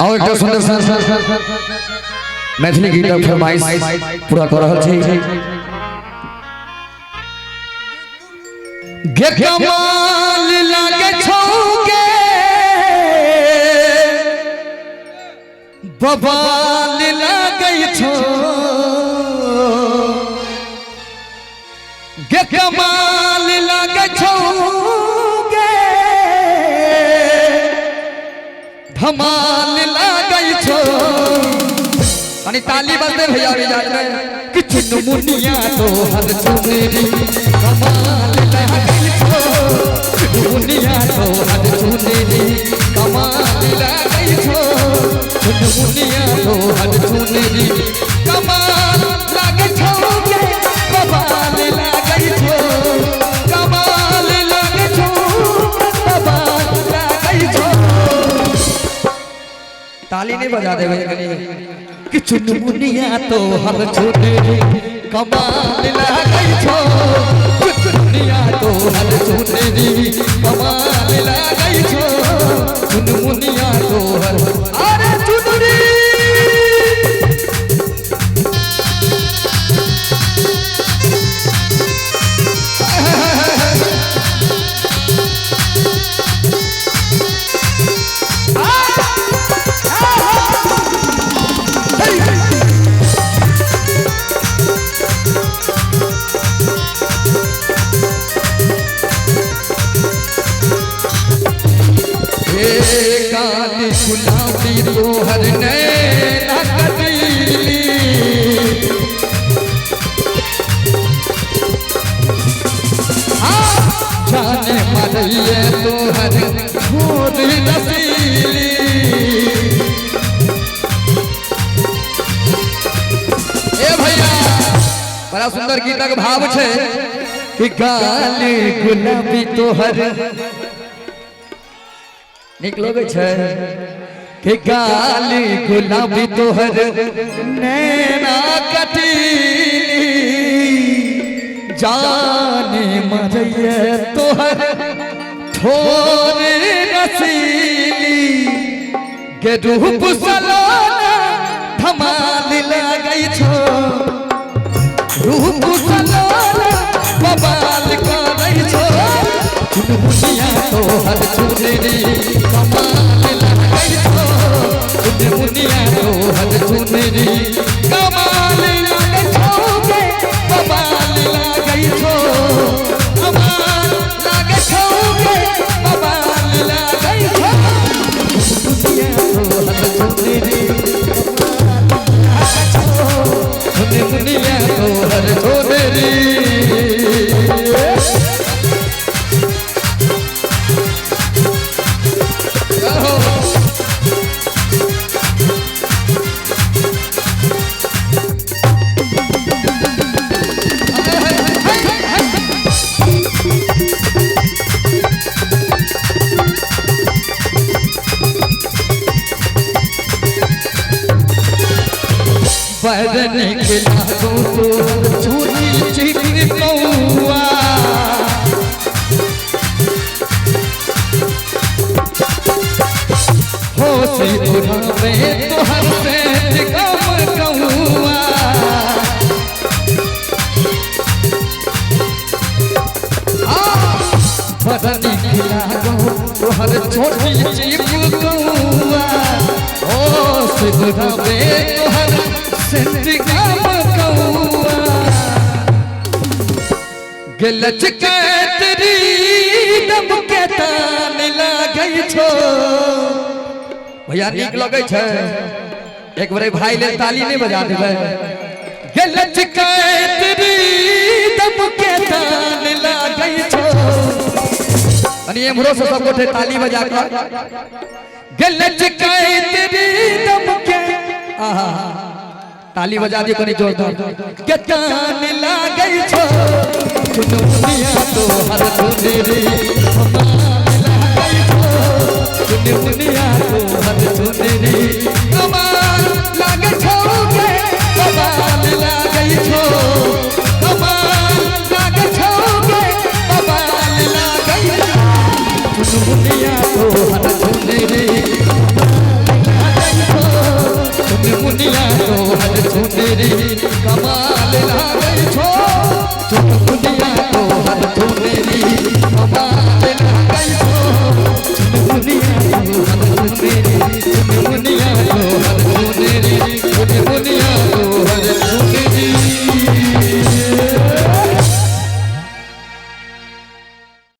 और एक सुंदर सा मैथिली गीत फरमाइश पूरा कर रहल छी। गे कमाल लागे छौगे बवाल लागे छौ गे कमाल लागे छौगे धमाल लागे छौ। अनि ताली बजते भैया कि चुनमुनिया तो हर चुनेरी कमाल लागे छौ चुनमुनिया तो हर चुनेरी कमाल लागे छौ चुनमुनिया तो हर चुनेरी कमाल लागे छौ गे बवाल लागे छौ कमाल लागे छौ बवाल लागे छौ। ताली नहीं बजा देवे कि चुनमुनिया तो हर चुनेरी कमाल लागे छौ चुनमुनिया तो हर चुनेरी कमाल लागे छौ चुनमुनिया तो हर अरे चुनरी काली गुलाबी तोहर नैना कटीली जाने मरैये तोहर घोर नसीली। ए भैया बड़ा सुंदर गीतक भाव छे कि काली गुलाबी तोहर निक लगे छे कि काली गुलाबी तोहर नैना कटीली जाने मरैये तोहर ठोर रसीली गे रूप सलोना धमाल लागे छौ रूप सलोना बवाल करे छौ चुनमुनिया तो हर चुनेरी कमाल लागे छौ चुनमुनिया तो हर चुनेरी कमाल लागे छौ गे बवाल लागे छौ कमाल लागे छौ गे बवाल लागे छौ चुनमुनिया तो हर चुनेरी चुनमुनिया तो हर चुनेरी। बदन के लागो तो चूनी चिकनी कौआ होशी उड़ावे तो हर से कम कौआ बदन के लागो तो हर छोटी चिप कौआ होशी उड़ावे तो हर गलच के तेरी दम के तान लागे छौ भैया निक लगे छे एक बार भाई ले ताली नहीं बजा देबे गलच के तेरी दम के तान लागे छौ अनि एमरो से सब गोटे ताली बजा के गलच के तेरी दम के आहा ताली बजा दी कोनी जोरदार के कान लागे छौ चुनमुनिया तो हर चुनेरी कमाल लागे छौ चुनमुनिया तो हर चुनेरी